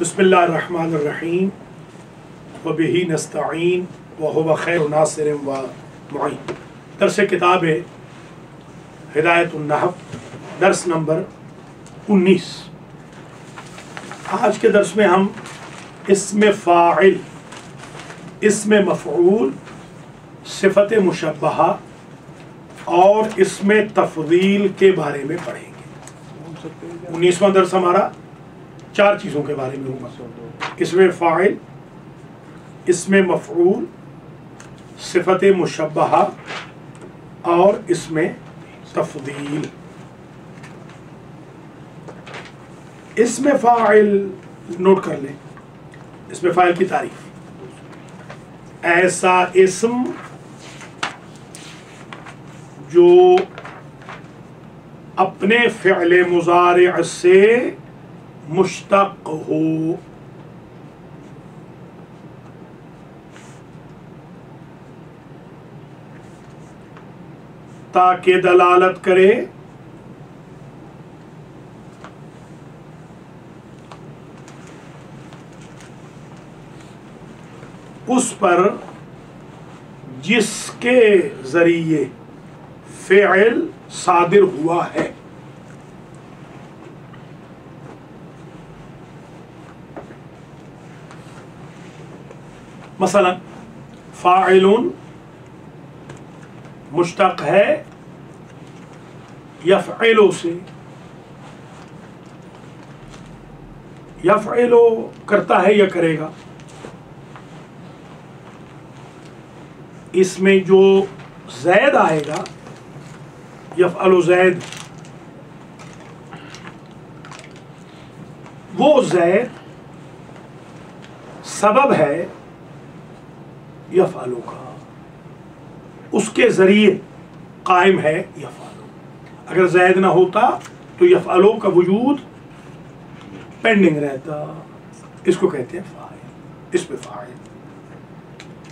بسم اللہ الرحمن الرحیم وبہ نستعین وہو خیر ناصر و معین۔ درس کتاب ہدایت النحو، درس نمبر 19۔ آج کے درس میں ہم اسم فاعل، اسم مفعول، صفت مشبہہ اور اسم تفضیل کے بارے میں پڑھیں گے۔ 19واں درس ہمارا 4 چیزوں کے بارے میں ہوگا: اسم فاعل، اسم مفعول، صفت مشبہہ اور اسم تفضیل۔ اسم فاعل نوٹ کر لیں۔ اسم فاعل کی تعریف: ایسا اسم جو اپنے فعل مضارع سے مشتق ہو، تاکہ دلالت کرے اس پر جس کے ذریعے فعل صادر ہوا ہے۔ مثلا فاعل مشتق ہے یفعل سے، یفعل کرتا ہے یا کرے گا۔ اس میں جو زید آئے گا، یفعل زید، وہ زید سبب ہے یفعلو کا، اس کے ذریعے قائم ہے یفعلو۔ اگر زید نہ ہوتا تو یفعلو کا وجود پینڈنگ رہتا۔ اس کو کہتے ہیں فاعل، اسم فاعل،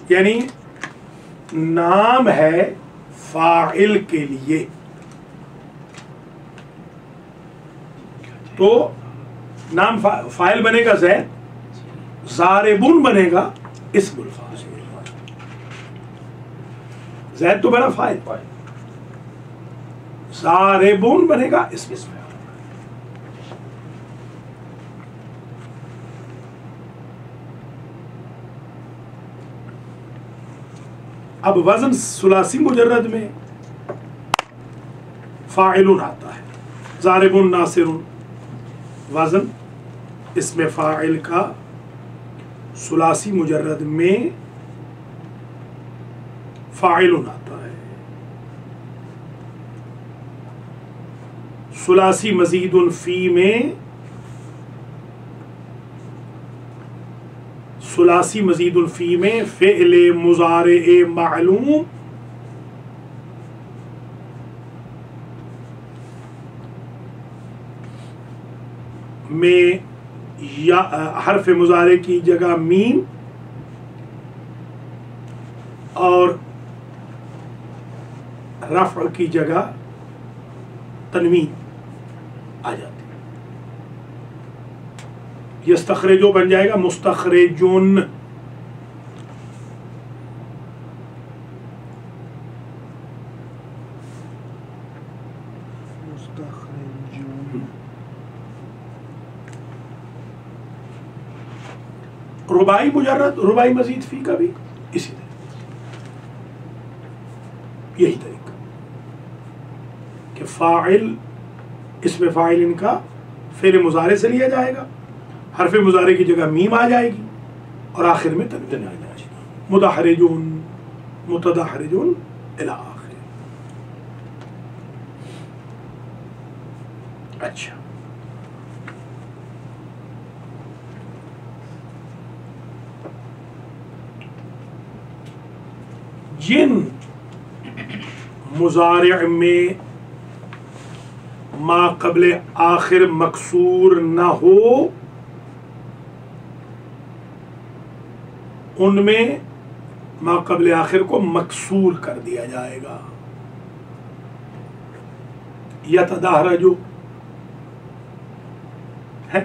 یعنی نام ہے فاعل کے لیے۔ تو نام فاعل بنے گا زید، ضاربون بنے گا اسم الفاعل۔ زید تو بنا فاعل، ضاربون بنے گا اسم الفاعل۔ اب وزن ثلاثی مجرد میں فاعلون آتا ہے، ضاربون ناصرون۔ وزن اسم فاعل کا ثلاثی مجرد میں فاعلون آتا ہے۔ ثلاثی مزید فی میں، ثلاثی مزید فی میں فعل مضارع معلوم میں یا حرف مضارع کی جگہ میم اور رفع کی جگہ تنوین آ جاتی ہے۔ یستخرجو بن جائے گا مستخرجون۔ رباعی مجرد، رباعی مزید فی کا بھی اسی طرح، یہی طریقہ کہ فاعل، اسم فاعل ان کا فعل مضارع سے لیا جائے گا، حرف مضارع کی جگہ میم آ جائے گی اور آخر میں تنوین آ جائے گی، مدحرجون، متدحرجون الی آخر۔ اچھا، جن مضارع میں ما قبل آخر مکسور نہ ہو، ان میں ما قبل آخر کو مکسور کر دیا جائے گا۔ یتدحرجو ہے،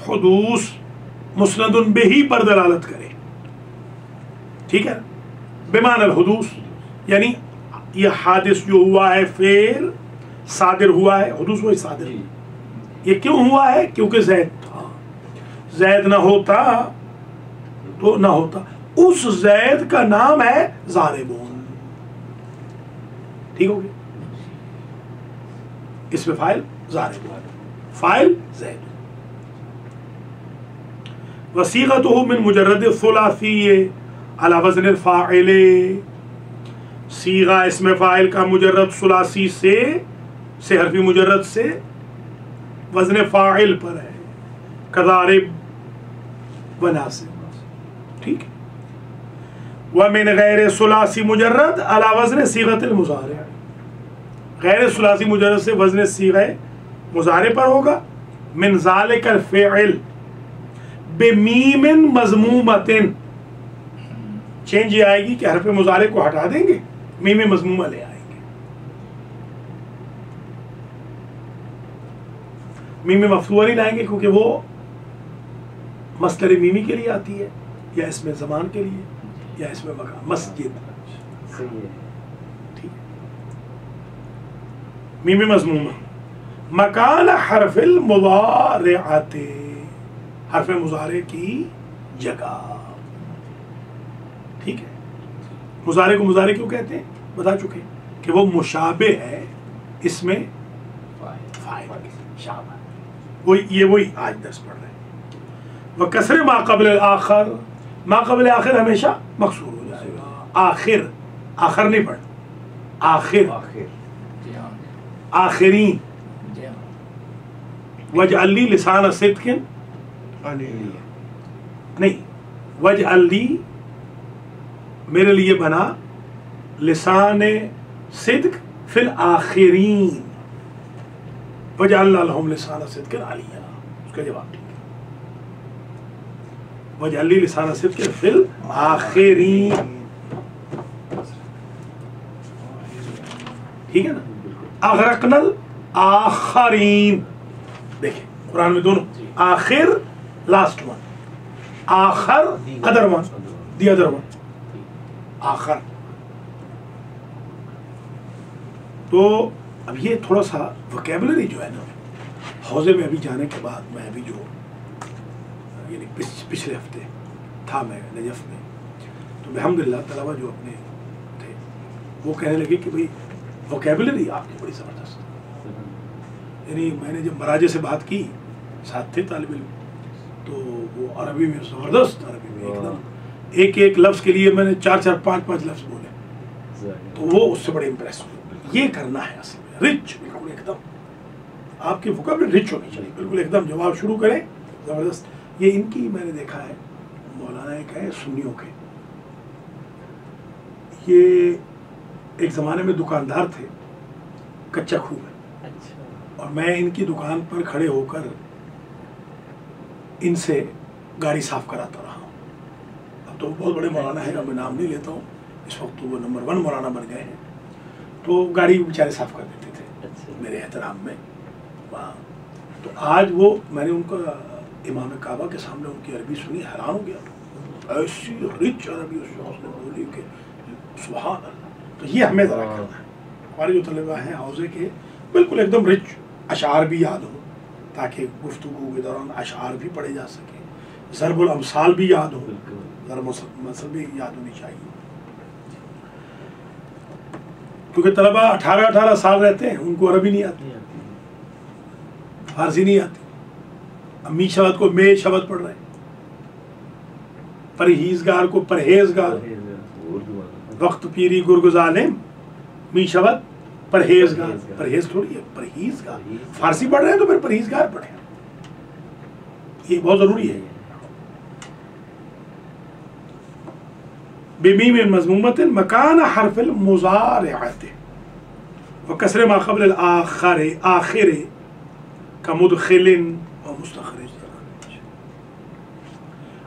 حدوث مسند بہی پر دلالت کرے، ٹھیک ہے، بمعنی الحدوث، یعنی یہ حادث جو ہوا ہے فعل صادر ہوا ہے، حدوث وہی صادر، یہ کیوں ہوا ہے؟ کیونکہ زید تھا، زید نہ ہوتا تو نہ ہوتا، اس زید کا نام ہے ضاربون، ٹھیک ہو گیا، اس میں فاعل ضاربون، فاعل زید، وصیغته من مجرد الثلاثی علی وزن الفاعل، صیغہ اسم فاعل کا مجرد ثلاثی سے حرفی مجرد سے وزن فاعل پر ہے، کضارب و ناصب، ٹھیک ہے، ومن غیر ثلاثی مجرد علی وزن صیغۃ المضارع، غیر ثلاثی مجرد سے وزن صیغہ مضارع پر ہوگا، من ذالک الفعل بمیم مضمومۃ، چینج یہ آئے گی کہ حرف مضارع کو ہٹا دیں گے، میم مضمومہ لے آئیں گے، میم مفتوحہ نہیں لائیں گے کیونکہ وہ مصدر میمی کے لیے آتی ہے، یا اسم زمان کے لیے، یا اسم مکان، مسجد، ٹھیک، میم مضمومہ، مکان حرف المضارعۃ، حرف مضارع کی جگہ، ٹھیک ہے، مضارع کو مضارع کیوں کہتے ہیں بتا چکے کہ وہ مشابہ ہے اس میں فاعل، وہی آج درس پڑھ رہے ہیں، وکسر ما قبل الآخر، ما قبل آخر ہمیشہ مکسور ہو جائے گا، آخر نہیں پڑھ، آخر، آخرین، وجعل لی لسان صدق، نہیں، وجعل لی میرے لیے بنا لسان صدق فی الآخرین، وجعلنا لہم لسان صدق علیہ، اس کا جواب ٹھیک ہے، وجعل لی لسان صدق فی الآخرین، ٹھیک ہے نا، اغرقنا الآخرین، دیکھیں قرآن میں دونوں، آخر لاسٹ ون، آخر other one, the other one, آخر، تو اب یہ تھوڑا سا وکیبلری جو ہے نا، حوزے میں ابھی جانے کے بعد میں ابھی جو یعنی پچھلے ہفتے تھا میں نجف میں، تو الحمدللہ طلبہ جو اپنے تھے وہ کہنے لگے کہ بھئی وکیبلری آپ کی بڑی زبردست، یعنی میں نے جب مراجع سے بات کی، ساتھ تھے طالب علم، تو وہ عربی میں زبردست، عربی میں ایک دم ایک لفظ کے لیے میں نے 4 5 لفظ بولے، تو وہ اس سے بڑے امپریس ہوئے، یہ کرنا ہے اصل میں، رچ، بالکل ایک دم آپ کی وکیبلری رچ ہونی چاہیے، بالکل ایک دم جواب شروع کریں زبردست، یہ ان کی میں نے دیکھا ہے، مولانا ایک ہے سنیوں کے، یہ ایک زمانے میں دکاندار تھے کچا کھو میں، اور میں ان کی دکان پر کھڑے ہو کر ان سے گاڑی صاف کراتا رہا ہوں، اب تو وہ بہت بڑے مولانا ہیں، اب میں نام نہیں لیتا ہوں، اس وقت تو وہ نمبر 1 مولانا بن گئے ہیں، تو گاڑی بیچارے صاف کر دیتے تھے میرے احترام میں وہاں، تو آج وہ میں نے ان کا امام کعبہ کے سامنے ان کی عربی سنی، حیران ہو گیا، ایسی رچ عربی اس شخص نے بولی کہ سبحان اللہ، تو یہ ہمیں ذرا کرنا ہے، ہمارے جو طلبہ ہیں حوزے کے بالکل ایک دم رچ، اشعار بھی یاد ہو تاکہ گفتگو کے دوران اشعار بھی پڑھے جا سکیں، ضرب الامثال بھی یاد ہو، ضرب مثل بھی یاد ہونی چاہیے، کیونکہ طلبہ 18 سال رہتے ہیں، ان کو عربی نہیں آتی، فارسی نہیں آتی، امی شبد کو میں شبد پڑھ رہے ہیں، پرہیزگار کو پرہیزگار، وقت پیری گرگ ظالم، می شبد پرہیزگار، پرہیز تھوڑی ہے، پرہیزگار، فارسی پڑھ رہے ہیں تو پھر پرہیزگار پڑھیں، یہ بہت ضروری ہے، بمیم مضمومۃ مکان حرف المضارعۃ، وکسر ما قبل الآخر، آخر کمدخل و مستخرج،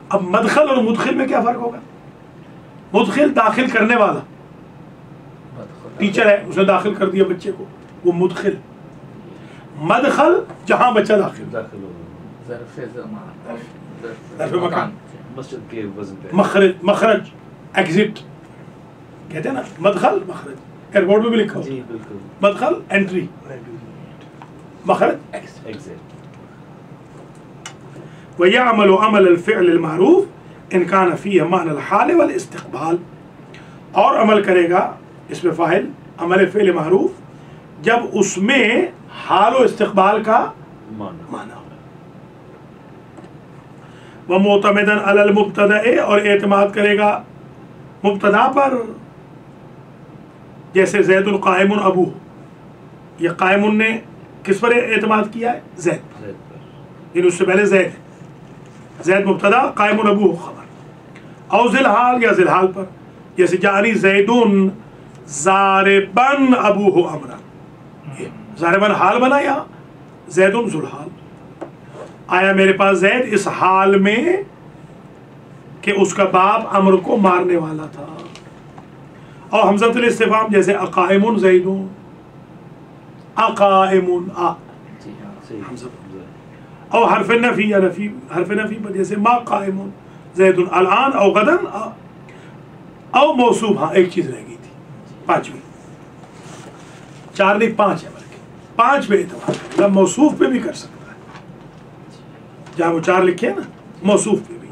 اب مدخل اور مدخل میں کیا فرق ہوگا؟ مدخل داخل کرنے والا، ٹیچر ہے اس نے داخل کر دیا بچے کو، وہ مدخل، مدخل جہاں بچہ داخل، ظرف مکان، مسجد کے وزن پہ مخرج، مخرج ایگزٹ کہتے ہیں نا، مدخل مخرج، ایئرپورٹ میں بھی لکھا ہوتا جی ہے بالکل مدخل انٹری، مخرج ایگزٹ. ایگزیکٹ. ويعمل عمل الفعل المعروف ان كان فيه معنى الحال والاستقبال، اور عمل کرے گا اس میں فاعل عمل فعل معروف جب اس میں حال و استقبال کا معنی ہو. ومعتمدا علی المبتدأ، اور اعتماد کرے گا مبتدا پر، جیسے زید قائم ابوہ، یہ قائم نے کس پر اعتماد کیا ہے؟ زید پر، یعنی اس سے پہلے زید ہے، زید مبتدا قائم ابوہ خبر. او ذی الحال، یا ذی الحال پر، جیسے جاری زیدن ضاربن ابوہ امرا، ضاربن حال بنا یا زیدن ذو الحال، آیا میرے پاس زید اس حال میں کہ اس کا باپ امر کو مارنے والا تھا. اور حمزۃ الاستفہام جیسے اقائم زیدن، اقائم آ او حرف نفی یا نفی، حرف نفی پر جیسے ما قائم زید الان او غدن، او موصوف. ہاں ایک چیز رہ گئی تھی، پانچویں، چار نہیں پانچ ہے بلکہ پانچ پہ اعتبار کرے گا، موصوف پہ بھی کر سکتا ہے، جہاں وہ چار لکھے نا موصوف پہ بھی،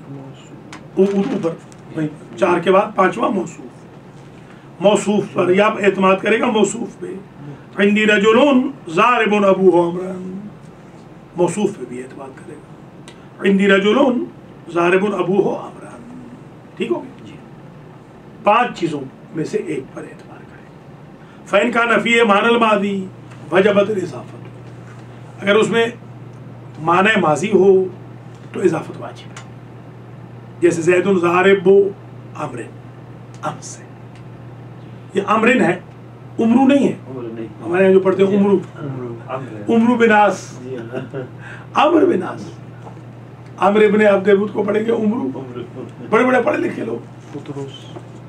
اردو پر نہیں، چار کے بعد پانچواں موصوف، موصوف پر یا اعتماد کرے گا موصوف پہ. عندی رجل ضارب ابوہ امرا، موصوف پہ بھی اعتماد کرے گا، عندی رجل ضارب ابوہ امرا. ٹھیک ہو گیا؟ پانچ چیزوں میں سے ایک پر اعتبار کرے گا. فإن كان فيه معنى الماضی وجبت الاضافت، اگر اس میں معنی ماضی ہو تو اضافت واجب ہے، جیسے زید ضارب امر، ام سے، یہ امرن ہے، عمرو نہیں ہے، ہمارے یہاں جو پڑھتے ہیں عمرو، عمرو بناس، عمر بناس، عمر ابن عبد الود کو پڑھیں گے عمرو، بڑے بڑے پڑھے لکھے لوگ.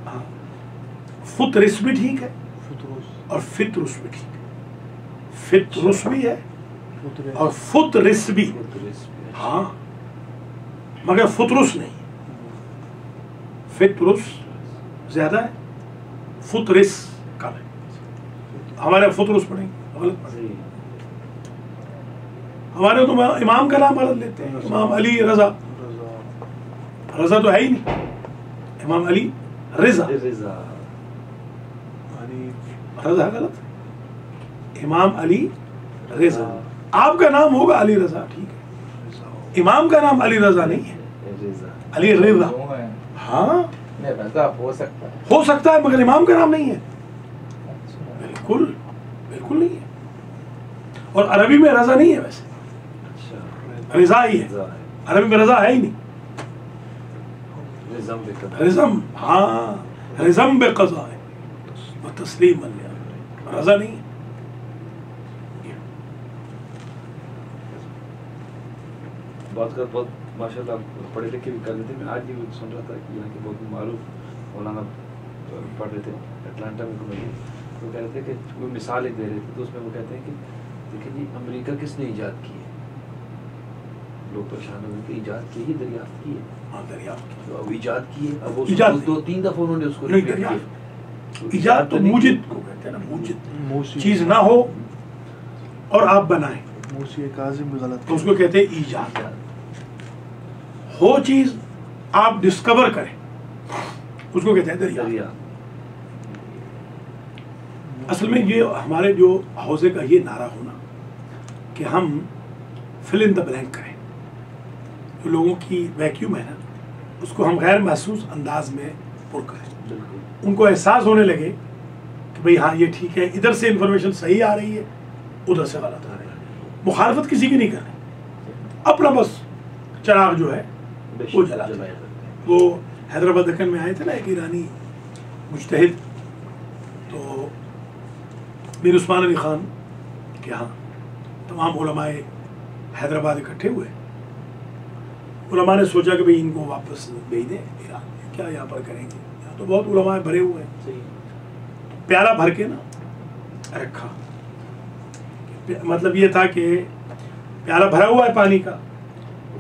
ہاں فطرس بھی ٹھیک ہے اور فطرس بھی ٹھیک ہے، فطرس بھی ہے اور فطرس بھی، ہاں مگر فطرس نہیں، فطرس زیادہ ہے، فطرس کم ہے. ہمارے فطرس پڑھیں گے غلط پڑھیں گے، ہمارے تو امام کا نام غلط لیتے ہیں، امام علی رضا، رضا تو ہے ہی نہیں، امام علی رضا، رضا غلط، امام علی رضا. آپ کا نام ہوگا علی رضا، ٹھیک ہے، امام کا نام علی رضا نہیں ہے، علی رضا. ہاں ہو سکتا ہے مگر امام کا نام نہیں ہے، بالکل بالکل نہیں ہے. اور عربی میں رضا نہیں ہے، ویسے رضا ہی ہے، عربی میں رضا ہے ہی نہیں، رزم، ہاں رزم بے قضا ہے و تسلیم علیہ، رضا نہیں ہے. بات کر بہت ماشاء اللہ پڑھے لکھے بھی کر لیتے. میں آج بھی سن رہا تھا کہ یہاں کے بہت معروف مولانا پڑھ رہے تھے اٹلانٹا میں گھومے، تو کہہ رہے تھے کہ وہ مثال ایک دے رہے تھے، تو اس میں وہ کہتے ہیں کہ دیکھیں جی امریکہ کس نے ایجاد کی ہے؟ لوگ پریشان ہو گئے کہ ایجاد کی ہے، دریافت کی ہے. ہاں دریافت کی، اب ایجاد کی ہے، اب وہ ایجاد دو تین دفعہ انہوں نے اس کو نہیں repeat کیا. دریافت، ایجاد تو موجد کو کہتے ہیں نا، موجد چیز نہ ہو اور آپ بنائیں، موسی کاظم بھی غلط تو اس کو کہتے ہیں ایجاد. ہو چیز آپ ڈسکور کریں اس کو کہتے ہیں دریافت. اصل میں یہ ہمارے جو حوزے کا یہ نعرہ ہونا کہ ہم فل ان دا بلینک کریں، جو لوگوں کی ویکیوم ہے نا اس کو ہم غیر محسوس انداز میں پر کریں، ان کو احساس ہونے لگے کہ بھئی ہاں یہ ٹھیک ہے، ادھر سے انفارمیشن صحیح آ رہی ہے، ادھر سے غلط آ رہی ہے. مخالفت کسی کی نہیں کرنی، اپنا بس چراغ جو ہے وہ جلاتے ہیں. وہ حیدرآباد دکن میں آئے تھے نا ایک ایرانی مجتہد، تو میر عثمان علی خان کے ہاں تمام علماء حیدرآباد اکٹھے ہوئے. علماء نے سوچا کہ بھئی ان کو واپس بھیج دیں ایران، کیا یہاں پر کریں گے، یہاں تو بہت علماء بھرے ہوئے ہیں. پیالہ بھر کے نا رکھا، مطلب یہ تھا کہ پیالہ بھرا ہوا ہے پانی کا،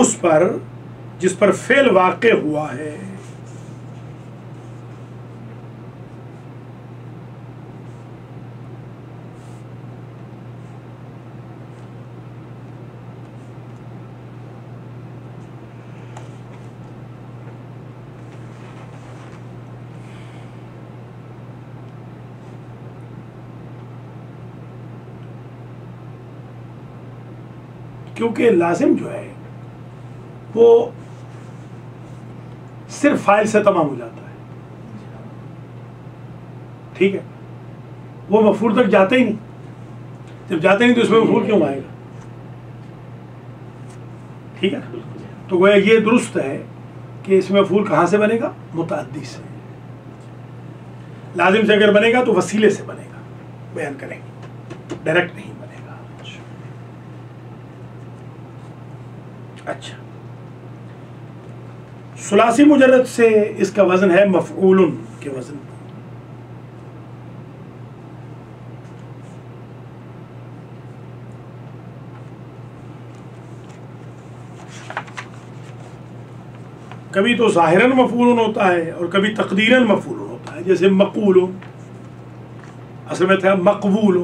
اس پر جس پر فعل واقع ہوا ہے. کیونکہ لازم جو ہے وہ صرف فاعل سے تمام ہو جاتا ہے. ٹھیک ہے, وہ مفعول تک جاتا ہی نہیں. جب جاتا ہی نہیں تو اس میں مفعول کیوں آئے گا؟ ٹھیک ہے, تو گویا یہ درست ہے کہ اس میں مفعول کہاں سے بنے گا؟ متعدی سے. لازم سے اگر بنے گا تو وسیلے سے بنے گا, بیان کریں گے, ڈائریکٹ نہیں بنے گا. اچھا, ثلاثی مجرد سے اس کا وزن ہے مفعول کے وزن. کبھی تو ظاہراً مفعول ہوتا ہے اور کبھی تقدیراً مفعول ہوتا ہے. جیسے مقول اصل میں تھا مقبول,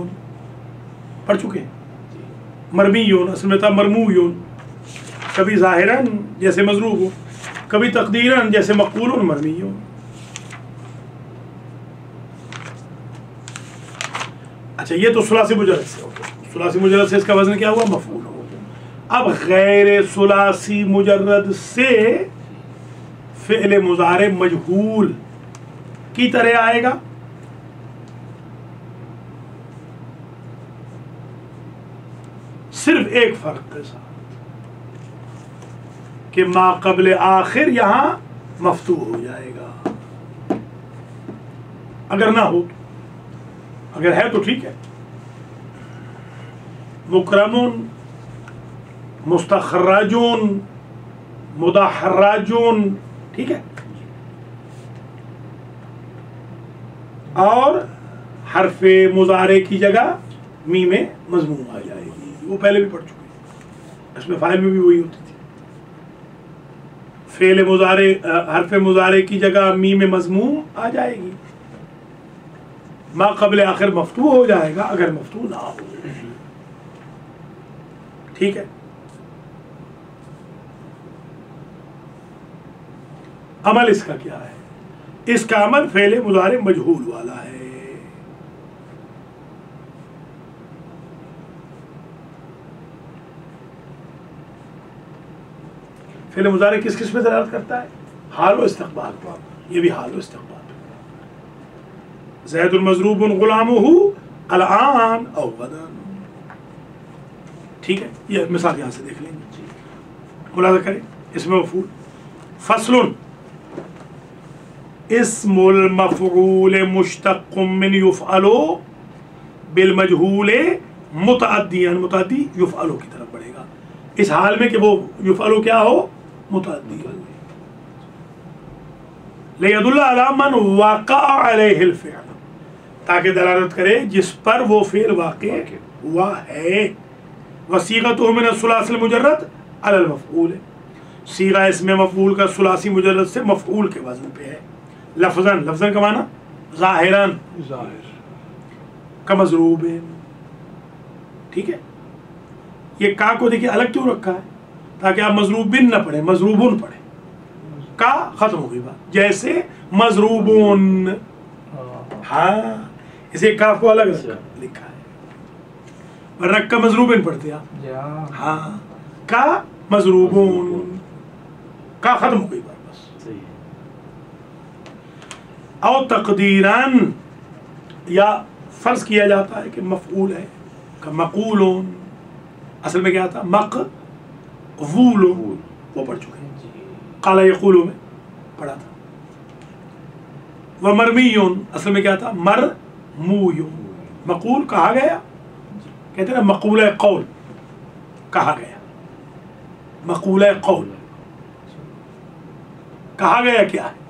پڑھ چکے ہیں. مرمی اصل میں تھا مرمو. کبھی ظاہراً جیسے مضروب ہو, کبھی تقدیراً جیسے مقول مرمی ہو. اچھا, یہ تو ثلاثی مجرد سے ہو گیا. ثلاثی مجرد سے اس کا وزن کیا ہوا؟ مفعول ہو. اب غیر ثلاثی مجرد سے فعل مضارع مجہول کی طرح آئے گا. صرف ایک فرق کے ساتھ کہ ما قبل آخر یہاں مفتوح ہو جائے گا. اگر نہ ہو تو, اگر ہے تو ٹھیک ہے. مکرمون, مستخرجون, مدحرجون, ٹھیک ہے. اور حرف مضارع کی جگہ میم مضموم آ جائے گی. وہ پہلے بھی پڑھ چکے ہیں, اس میں فاعل میں بھی وہی ہوتی تھی. فعل مضارع, حرف مضارع کی جگہ میم مضموم آ جائے گی. ما قبل آخر مفتوح ہو جائے گا اگر مفتوح نہ ہو. ٹھیک ہے. عمل اس کا کیا ہے؟ اس کا عمل فعل مضارع مجہول والا ہے. فعل مضارع کس کس میں دلالت کرتا ہے؟ حال و استقبال پر. یہ بھی حال و استقبال. زید المضروب غلامہ الآن او غدا. ٹھیک ہے, یہ مثال یہاں سے دیکھ لیں گے, ملاحظہ کریں. اس میں مفعول فصل اسم المفعول مشتق من یفعل بالمجہول متعدیا. متعدی یفعل کی طرف بڑھے گا اس حال میں کہ وہ یفعل کیا ہو؟ متعدی. لیدل علی من وقع علیہ الفعل, تاکہ دلالت کرے جس پر وہ فعل واقع ہوا ہے. وصیغتہ من الثلاثی المجرد علی المفعول, صیغہ اس میں مفعول کا ثلاثی مجرد سے مفعول کے وزن پہ ہے. لفظاً, لفظاً کا معنی ظاہراً, کمضروب. ٹھیک ہے. یہ کا کو دیکھیے الگ کیوں رکھا ہے؟ تاکہ آپ مضروبن نہ پڑھیں, مضروبون پڑھیں. کا ختم ہو گئی بات. جیسے مضروبون, ہاں اسے کاف کو الگ لکھا ہے, ورنہ کا مضروبن پڑھتے آپ. ہاں کا مضروبون, کا ختم ہو گئی بات بس. او تقدیراً, یا فرض کیا جاتا ہے کہ مفعول ہے کہ مقولون, اصل میں کیا تھا؟ مقبولون, وہ پڑھ چکے ہیں. قال یقولو میں پڑھا تھا. ومرمیون, اصل میں کیا تھا؟ مرمویون. مقول کہا گیا, کہتے ہیں نا مقولہ قول, کہا گیا. مقولہ قول کہا گیا کیا ہے؟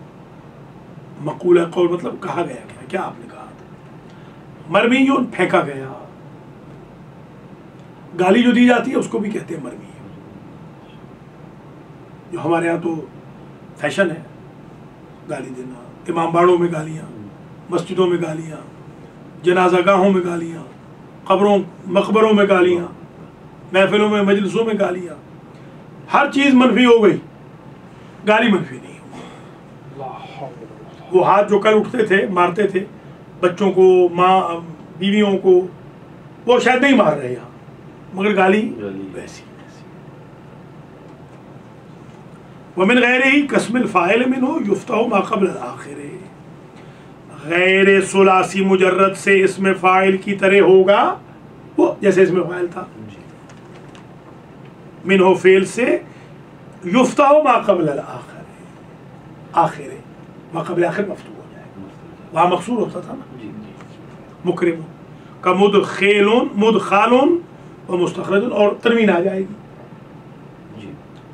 مقولہ قول مطلب کہا گیا کیا, کیا آپ نے کہا. مرمیون پھینکا گیا. گالی جو دی جاتی ہے اس کو بھی کہتے ہیں مرمی. جو ہمارے ہاں تو فیشن ہے گالی دینا، امام باڑوں میں گالیاں، مسجدوں میں گالیاں، جنازہ گاہوں میں گالیاں، قبروں مقبروں میں گالیاں، محفلوں میں مجلسوں میں گالیاں، ہر چیز منفی ہو گئی، گالی منفی نہیں ہوئی۔ وہ ہاتھ جو کل اٹھتے تھے مارتے تھے بچوں کو، ماں بیویوں کو، وہ شاید نہیں مار رہے یہاں، مگر گالی ویسی۔ ومن غیرہ قسم الفاعل منہ یفتح ما قبل الآخر، غیر ثلاثی مجرد سے اسم فاعل کی طرح ہوگا وہ جیسے اسم فاعل تھا، منہ فعل سے، یفتح ما قبل الآخر، آخر ما قبل آخر مفتوح ہو جائے گا، وہاں مقصور ہوتا تھا نا مکرم کا مدخال و مستخرج، اور تنوین آ جائے گی،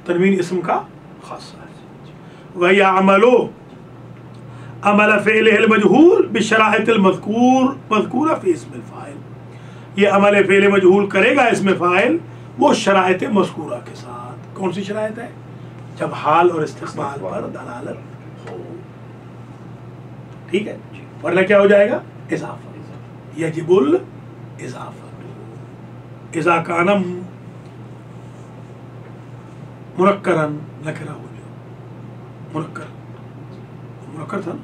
تنوین اسم کا خاصہ ہے۔ وَيَعْمَلُ عمل فعلہ المجہول بالشرائط المذکورہ فی اسم الفاعل، یہ عمل فعل مجہول کرے گا اسم فاعل وہ شرائط مذکورہ کے ساتھ۔ کون سی شرائط ہے؟ جب حال اور استقبال پر دلالت ہو، ٹھیک ہے، ورنہ کیا ہو جائے گا؟ اضافہ، یجب الاضافہ، اذا کان منکرا نکرہ ہو جائے، منکر تھا نا،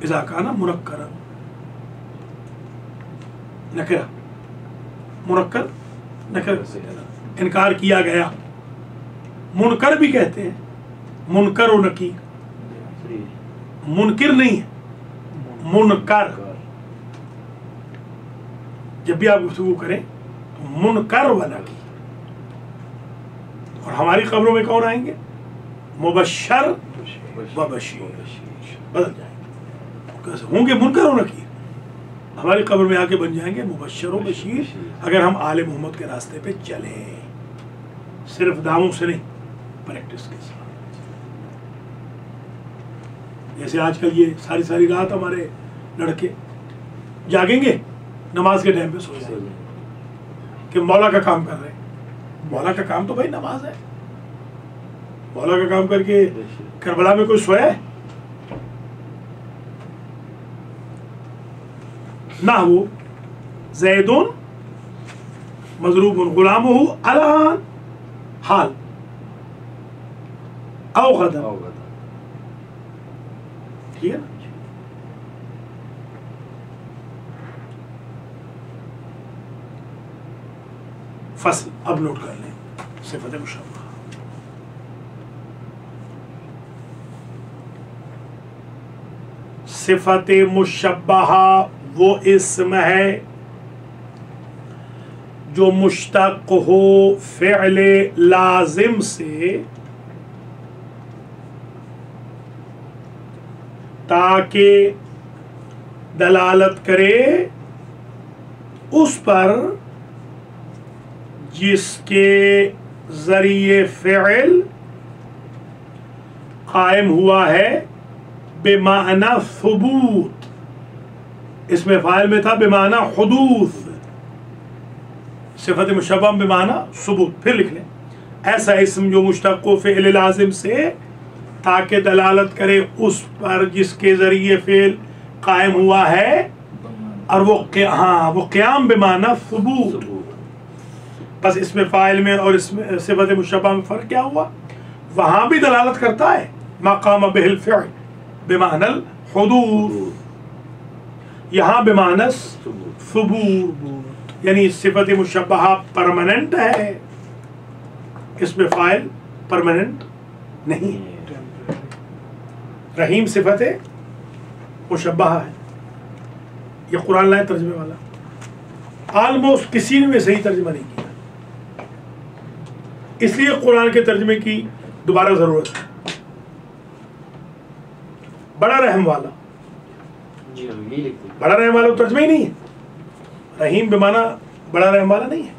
اذا کان منکرا نکرہ، منکر نکرہ، انکار کیا گیا، منکر بھی کہتے ہیں، منکر و نکیر، منکر نہیں ہے، منکر، جب بھی آپ گفتگو کریں تو منکر و نکیر۔ اور ہماری قبروں میں کون آئیں گے؟ مبشر و بشیر، بدل جائیں گے، کیسے ہوں گے؟ منکر و نکیر ہماری قبر میں آ کے بن جائیں گے مبشر و بشیر، اگر ہم آل محمد کے راستے پہ چلیں، صرف دعووں سے نہیں، پریکٹس کے ساتھ۔ جیسے آج کل یہ ساری رات ہمارے لڑکے جاگیں گے، نماز کے ٹائم پہ سو جائیں گے کہ مولا کا کام کر رہے ہیں۔ مولا کا کام تو بھائی نماز ہے، مولا کا کام کر کے کربلا میں کوئی سویا ہے؟ نہ وہ زید مضروب غلامہ الان حال او غدا، ٹھیک ہے نا؟ فصل اب نوٹ کر لیں، صفت مشبہ، صفت مشبہ وہ اسم ہے جو مشتق ہو فعل لازم سے تاکہ دلالت کرے اس پر جس کے ذریعے فعل قائم ہوا ہے بمعنی ثبوت، اس میں فاعل میں تھا بمعنی حدوث، صفت مشبہ بمعنی ثبوت۔ پھر لکھ لیں، ایسا اسم جو مشتق و فعل لازم سے تاکہ دلالت کرے اس پر جس کے ذریعے فعل قائم ہوا ہے، اور وہ قیام بمعنی ثبوت۔ بس اس میں فاعل میں اور اس میں صفت مشبہ میں فرق کیا ہوا؟ وہاں بھی دلالت کرتا ہے مقام بہ الفعل بمعنی الحدوث، یہاں بمعنی ثبوت، یعنی صفت مشبہ پرماننٹ ہے، اس میں فاعل پرماننٹ نہیں ہے۔ رحیم صفت مشبہ ہے، یہ قرآن لائے ترجمے والا، آلموسٹ کسی نے بھی صحیح ترجمہ نہیں کیا، اس لیے قرآن کے ترجمے کی دوبارہ ضرورت ہے۔ بڑا رحم والا، بڑا رحم والا ترجمہ ہی نہیں ہے، رحیم بمعنی بڑا رحم والا نہیں ہے،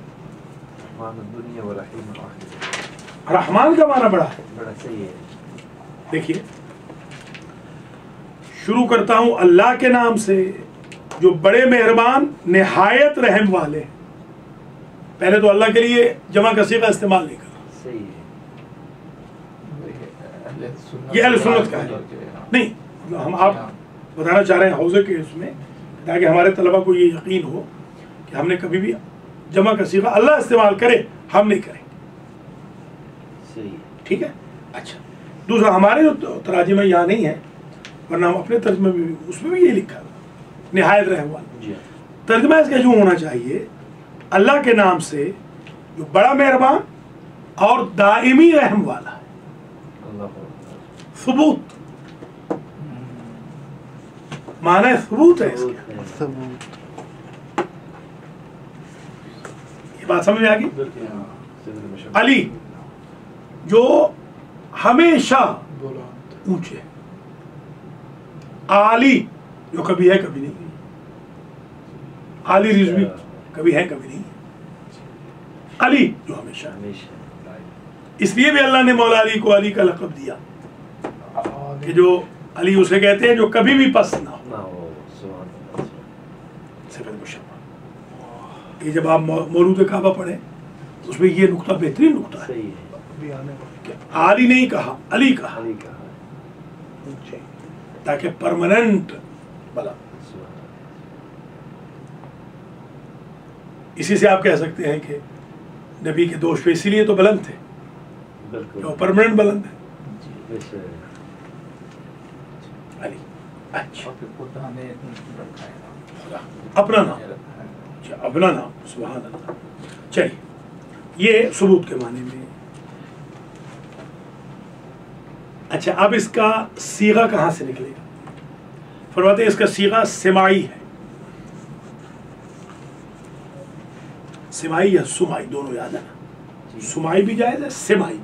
رحمان کا معنی بڑا ہے۔ دیکھیے، شروع کرتا ہوں اللہ کے نام سے جو بڑے مہربان نہایت رحم والے۔ پہلے تو اللہ کے لیے جمع کا صیغہ استعمال نہیں کرنا، یہ اہل سنت کا ہے نہیں، ہم آپ بتانا چاہ رہے ہیں حوزے کے اس میں، تاکہ ہمارے طلبہ کو یہ یقین ہو کہ ہم نے کبھی بھی جمع کا صیغہ اللہ استعمال کرے، ہم نہیں کریں گے، ٹھیک ہے. اچھا دوسرا ہمارے جو تراجمہ یہاں نہیں ہے، ورنہ ہم اپنے ترجمے میں بھی اس میں بھی یہ لکھا ہے نہایت رحم والا. ترجمہ اس کا جو ہونا چاہیے اللہ کے نام سے جو بڑا مہربان اور دائمی رحم والا ہے. ثبوت معنی ثبوت ہے اس کے. یہ بات سمجھ میں آ گئی. علی جو ہمیشہ اونچے، عالی جو کبھی ہے کبھی نہیں، عالی رضوی کبھی ہے کبھی نہیں، علی جو ہمیشہ. اس لیے بھی اللہ نے مولا علی کو علی کا لقب دیا کہ جو علی اسے کہتے ہیں جو کبھی بھی پست نہ ہو. صفت مشبہ، یہ جب آپ مولود کعبہ پڑھیں اس میں یہ نقطہ بہترین نقطہ ہے کہ علی نہیں کہا، علی کہا، تاکہ پرماننٹ بلند. اسی سے آپ کہہ سکتے ہیں کہ نبی کے دوش پہ اسی لیے تو بلند تھے کہ وہ پرماننٹ بلند ہے. علی اچھا اپنا نام، اپنا نام، سبحان اللہ. چلیے یہ ثبوت کے معنی میں. اچھا اب اس کا صیغہ کہاں سے نکلے گا؟ فرماتے ہیں اس کا صیغہ سماعی ہے. سماعی یا سماعی دونوں یاد ہے نا، سماعی بھی جائز ہے، سماعی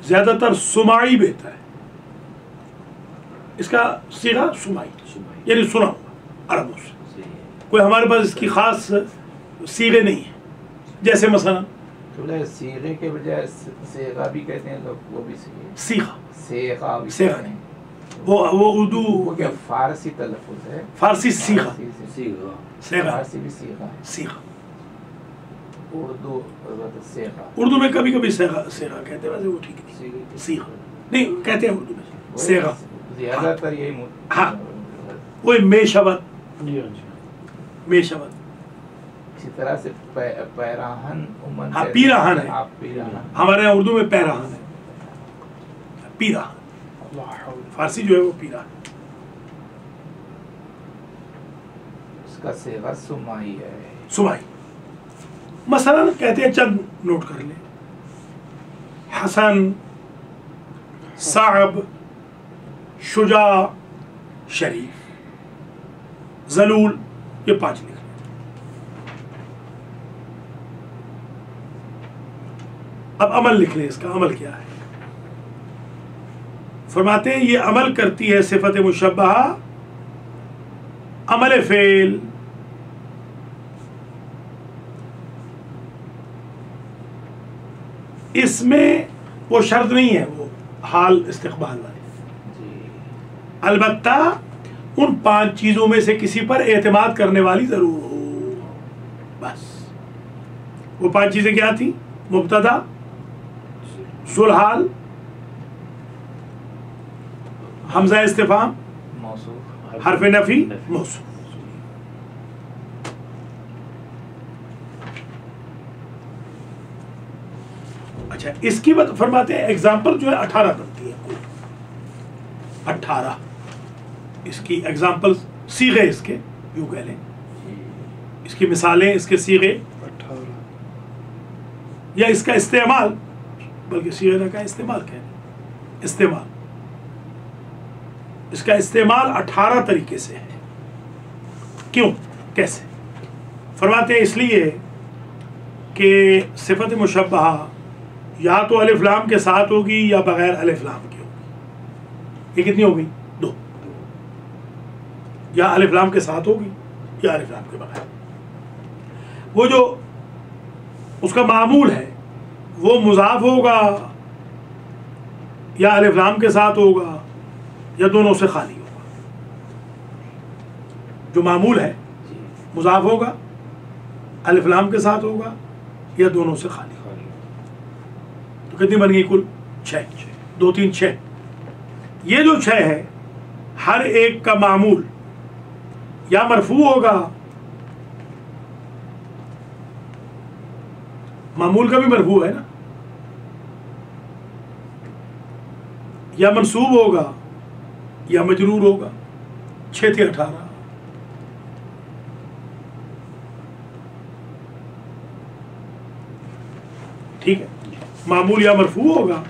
زیادہ تر سماعی بہتر ہے. اس کا صیغہ سماعی یعنی سنا ہوا عربوں سے. کوئی ہمارے پاس اس کی خاص صیغے نہیں ہیں، جیسے مثلا صیغے کے بجائے صیغہ بھی کہتے ہیں لوگ، وہ بھی صیغہ، صیغہ بھی صیغہ نہیں، وہ اردو وہ کیا فارسی تلفظ ہے، فارسی صیغہ، صیغہ فارسی بھی صیغہ ہے، صیغہ. اردو صیغہ، اردو میں کبھی کبھی صیغہ کہتے ہیں، ویسے وہ ٹھیک نہیں، صیغہ نہیں کہتے ہیں اردو میں، صیغہ زیادہ تر یہی ہاں وہی میشبت، میشبت. اسی طرح سے پیراہن، ہاں پیراہن ہے، آپ پیراہن، ہمارے یہاں اردو میں پیراہن ہے، پیراہن. فارسی جو ہے وہ پیراہن. اس کا صیغہ سماعی ہے. سماعی مثلا کہتے ہیں، چند نوٹ کر لیں، حسن، صعب، شجاع، شریف، ذلول، یہ 5 لکھ لیں. اب عمل لکھ لیں، اس کا عمل کیا ہے؟ فرماتے ہیں یہ عمل کرتی ہے صفت مشبہہ عمل فعل، اس میں وہ شرط نہیں ہے، وہ حال استقبال والی. البتہ ان 5 چیزوں میں سے کسی پر اعتماد کرنے والی ضرور ہو. بس وہ 5 چیزیں کیا تھیں؟ مبتدا، ذوالحال، حمزہ استفہام، موصوف، حرف نفی، موصوف. اچھا اس کی بات فرماتے ہیں ایگزامپل جو ہے 18 بنتی ہے کل، 18 اس کی ایگزامپل صیغے اس کے یوں کہہ لیں، اس کی مثالیں، اس کے صیغے 18 یا اس کا استعمال، بلکہ صیغے نہ کا استعمال کہہ لیں، استعمال، اس کا استعمال 18 طریقے سے ہے. کیوں؟ کیسے؟ فرماتے ہیں اس لیے کہ صفت مشبہہ یا تو الف لام کے ساتھ ہوگی یا بغیر الف لام کے ہوگی. یہ کتنی ہوگی؟ 2. یا الف لام کے ساتھ ہوگی یا الف لام کے بغیر. وہ جو اس کا معمول ہے وہ مضاف ہوگا یا الف لام کے ساتھ ہوگا یا دونوں سے خالی ہوگا. جو معمول ہے مضاف ہوگا، الف لام کے ساتھ ہوگا یا دونوں سے خالی ہوگا. تو کتنی بن گئی کل؟ 6. 2 3 6. یہ جو چھ ہے ہر ایک کا معمول یا مرفوع ہوگا، معمول کا بھی مرفوع ہے نا، یا منصوب ہوگا یا مجرور ہوگا. 6 تھے 18. ٹھیک ہے، معمول یا مرفوع ہوگا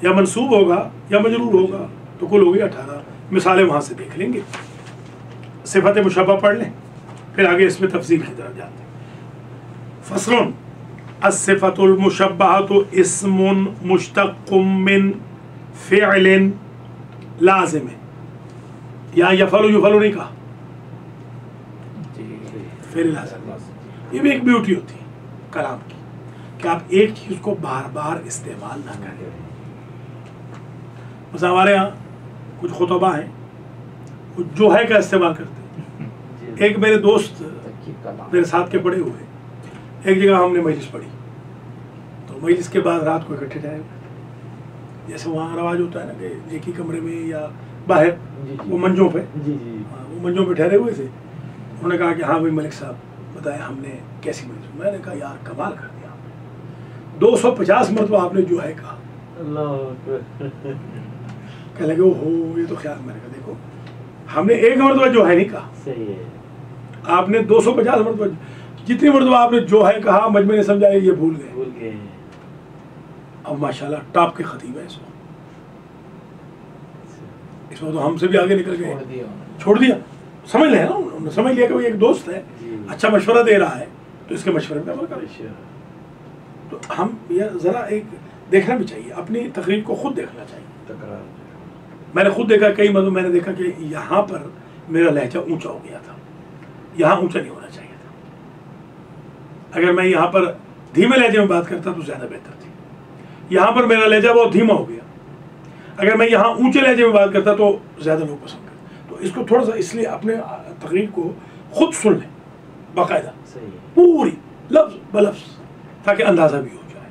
یا منصوب ہوگا یا مجرور ہوگا، تو کل ہو گئی 18. مثالیں وہاں سے دیکھ لیں گے. صفت مشبہ پڑھ لیں، پھر آگے اس میں تفصیل کی طرف جاتے ہیں. فصل الصفۃ المشبہۃ اسم مشتق من فعل لازم ہے. یہاں یفعل یفعل نہیں کہا، فعل لازم. یہ بھی ایک بیوٹی ہوتی ہے کلام کی کہ آپ ایک چیز کو بار بار استعمال نہ کریں. بس ہمارے ہاں کچھ خطبہ ہیں وہ جو ہے کا استعمال کرتے ہیں. ایک میرے دوست میرے ساتھ کے پڑے ہوئے، ایک جگہ ہم نے مجلس پڑھی تو مجلس کے بعد رات کو اکٹھے ٹھہرے ہوئے، جیسے وہاں رواج ہوتا ہے نا کہ ایک ہی کمرے میں یا باہر وہ منجوں پہ، وہ منجوں پہ ٹھہرے ہوئے تھے. انہوں نے کہا کہ ہاں بھائی ملک صاحب بتائیں ہم نے کیسی مجلس. میں نے کہا یار کمال کر دیا، 250 مرتبہ آپ نے جو ہے کہا. کہنے لگے ہو یہ تو خیال. میں نے کہا دیکھو ہم نے ایک مرتبہ جو ہے نہیں کہا، آپ نے 250 مرتبہ. جتنی مرتبہ آپ نے جو ہے کہا مجمع نے سمجھا یہ بھول گئے. اب ماشاءاللہ ٹاپ کے خطیب ہے اس وقت تو ہم سے بھی آگے نکل گئے. چھوڑ دیا، سمجھ لیا نا، انہوں نے سمجھ لیا کہ وہ ایک دوست ہے اچھا مشورہ دے رہا ہے تو اس کے مشورے پہ عمل کریں. تو ہم یہ ذرا ایک دیکھنا بھی چاہیے، اپنی تقریر کو خود دیکھنا چاہیے. میں نے خود دیکھا کئی مرتبہ، میں نے دیکھا کہ یہاں پر میرا لہجہ اونچا ہو گیا تھا، یہاں اونچا نہیں ہونا چاہیے تھا. اگر میں یہاں پر دھیمے لہجے میں بات کرتا تو زیادہ بہتر تھی. یہاں پر میرا لہجہ بہت دھیما ہو گیا. اگر میں یہاں اونچے لہجے میں بات کرتا تو زیادہ لوگ پسند کرتے. تو اس کو تھوڑا سا اس لیے اپنے تقریر کو خود سن لیں باقاعدہ پوری لفظ بلفظ تاکہ اندازہ بھی ہو جائے.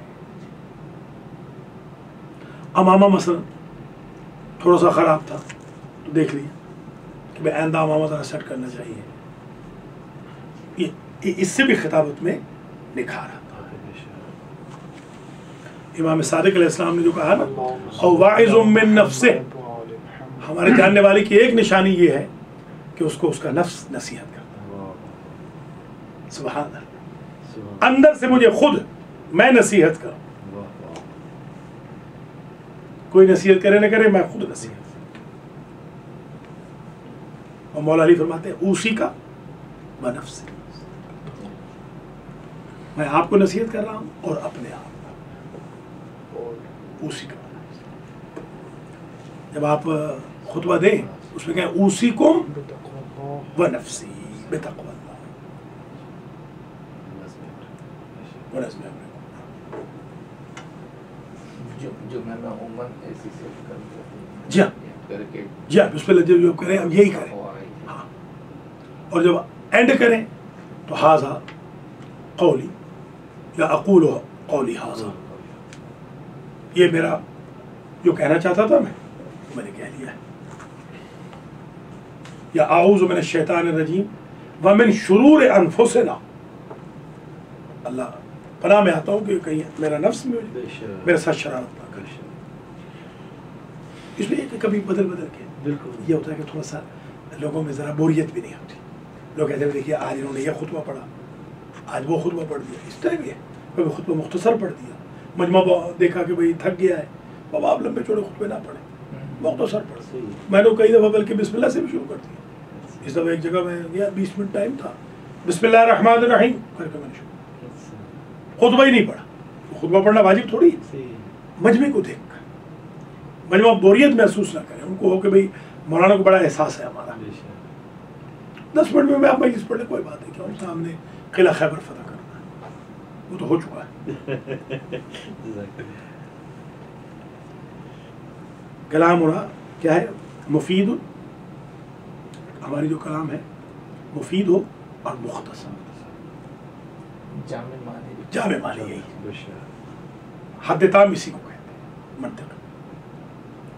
امامہ مثلا تھوڑا سا خراب تھا تو دیکھ لیا کہ بھائی آئندہ امامہ ذرا سیٹ کرنا چاہیے. اس سے بھی خطابت میں نکھار آتا. امام صادق علیہ السلام نے جو کہا نا او واعظ من نفسه، ہمارے جاننے والے کی ایک نشانی یہ ہے کہ اس کو اس کا نفس نصیحت کرتا. سبحان اللہ، اندر سے مجھے خود میں نصیحت کروں. کوئی نصیحت کرے نہ کرے میں خود نصیحت. اور مولا علی فرماتے ہیں اوصی کا بنفس، میں آپ کو نصیحت کر رہا ہوں اور اپنے آپ. اوصی کا جب آپ خطبہ دیں اس میں کہیں اوصیکم ونفسی بتقوی اللہ ونظم امرکم. جو میں عموماً ایسی سے جی ہاں بسم اللہ جب کریں اب یہی کریں. ہاں، اور جب اینڈ کریں تو ہاذا قولی یا اقول قولی ہاذا، یہ میرا جو کہنا چاہتا تھا میں نے کہہ لیا ہے. یا اعوذ من الشیطان الرجیم ومن شرور انفسنا، اللہ پناہ میں آتا ہوں کہ کہیں میرا نفس میں میرے ساتھ شرارت نہ کرے. اس لیے کہ کبھی بدل کے یہ ہوتا ہے کہ تھوڑا سا لوگوں میں ذرا بوریت بھی نہیں ہوتی. لوگ کہتے ہیں دیکھیے آج انہوں نے یہ خطبہ پڑھا، آج وہ خطبہ پڑھ دیا. اس طرح بھی ہے، کبھی خطبہ مختصر پڑھ دیا، مجمع دیکھا کہ بھئی تھک گیا ہے، بابا آپ لمبے چوڑے خطبے نہ پڑھیں، مختصر پڑھ. میں نے کئی دفعہ بلکہ بسم اللہ سے بھی شروع کر دیا. اس دفعہ ایک جگہ میں گیا 20 منٹ ٹائم تھا، بسم اللہ الرحمن الرحیم کر کے میں نے شروع، خطبہ ہی نہیں پڑھا. خطبہ پڑھنا واجب تھوڑی ہے. مجمع کو دیکھ کر مجمع بوریت محسوس نہ کریں، ان کو ہو کہ بھئی مولانا کو بڑا احساس ہے ہمارا. 10 منٹ میں آپ مجلس پڑھ لیں، کوئی بات نہیں. کیوں سامنے قلعہ خیبر فتح کرنا ہے، وہ تو ہو چکا ہے. کلام ہونا کیا ہے؟ مفید. ہماری جو کلام ہے مفید ہو اور مختصر، جامع معنی. یہی حد تام اسی کو کہتے ہیں منطق.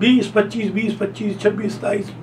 20, 25, 26, 27,